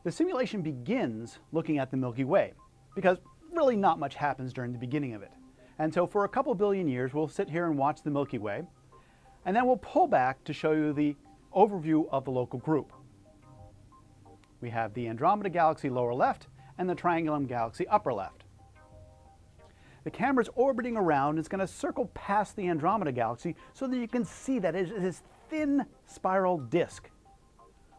The simulation begins looking at the Milky Way, because really not much happens during the beginning of it. And so for a couple billion years, we'll sit here and watch the Milky Way, and then we'll pull back to show you the overview of the local group. We have the Andromeda galaxy lower left and the Triangulum galaxy upper left. The camera's orbiting around. It's going to circle past the Andromeda galaxy so that you can see that it is this thin spiral disk.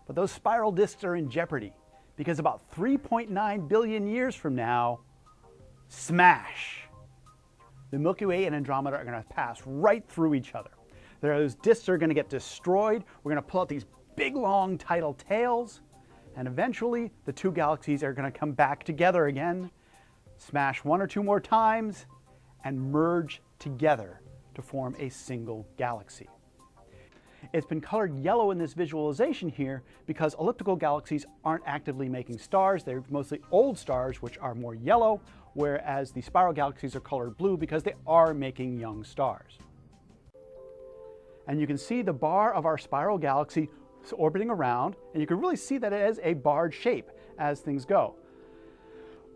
But those spiral disks are in jeopardy because about 3.9 billion years from now, smash! The Milky Way and Andromeda are going to pass right through each other. Those disks are going to get destroyed. We're going to pull out these big long tidal tails, and eventually the two galaxies are going to come back together again, smash one or two more times, and merge together to form a single galaxy. It's been colored yellow in this visualization here because elliptical galaxies aren't actively making stars. They're mostly old stars, which are more yellow, whereas the spiral galaxies are colored blue because they are making young stars. And you can see the bar of our spiral galaxy orbiting around, and you can really see that it has a barred shape as things go.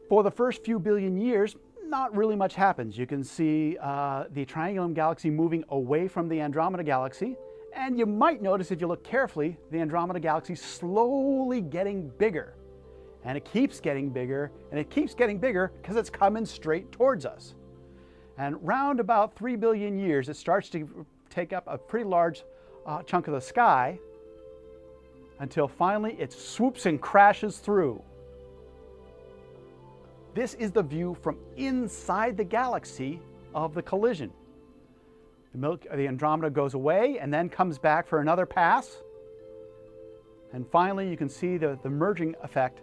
For the first few billion years, not really much happens. You can see the Triangulum galaxy moving away from the Andromeda galaxy, and you might notice if you look carefully, the Andromeda galaxy slowly getting bigger. And it keeps getting bigger, and it keeps getting bigger because it's coming straight towards us. And round about 3 billion years, it starts to take up a pretty large chunk of the sky until finally it swoops and crashes through. This is the view from inside the galaxy of the collision. The Andromeda goes away and then comes back for another pass. And finally, you can see the merging effect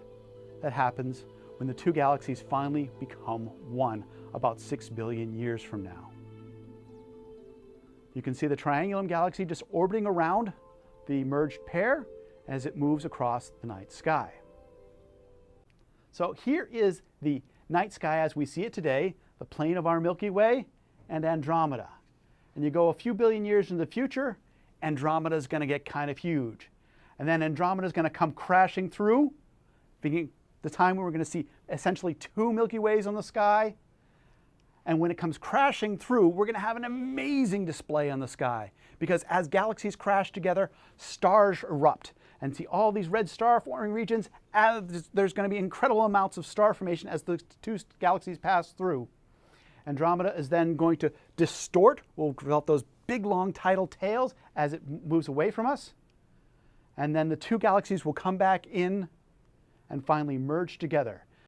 that happens when the two galaxies finally become one about 6 billion years from now. You can see the Triangulum galaxy just orbiting around the merged pair as it moves across the night sky. So here is the night sky as we see it today, the plane of our Milky Way and Andromeda. And you go a few billion years into the future, Andromeda is going to get kind of huge. And then Andromeda is going to come crashing through, being the time when we're going to see essentially two Milky Ways on the sky. And when it comes crashing through, we're going to have an amazing display on the sky. Because as galaxies crash together, stars erupt. And see all these red star forming regions, as there's going to be incredible amounts of star formation as the two galaxies pass through. Andromeda is then going to distort, will develop those big long tidal tails as it moves away from us. And then the two galaxies will come back in and finally merge together.